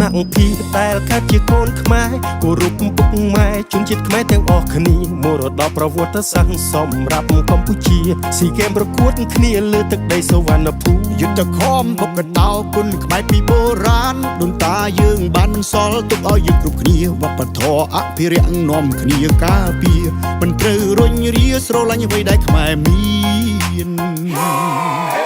ណៈពីតែកើតជាកូនខ្មែរគោរពពុកម៉ែជនជាតិខ្មែរទាំងអស់គ្នាមរតកប្រវត្តិសាស្ត្រសម្រាប់កម្ពុជាស៊ីហ្គេមប្រកួតគ្នាលើទឹកដីសុវណ្ណភូមិយុទ្ធខំបុកកតោគុណខ្មែរពីបុរាណដូនតាយើងបានបន្សល់ទុកឲ្យយើងគ្រប់គ្នាវប្បធម៌អភិរក្សនាំគ្នាការពារមិនត្រូវរុញរាស្រឡាញ់អ្វីដែលខ្មែរមាន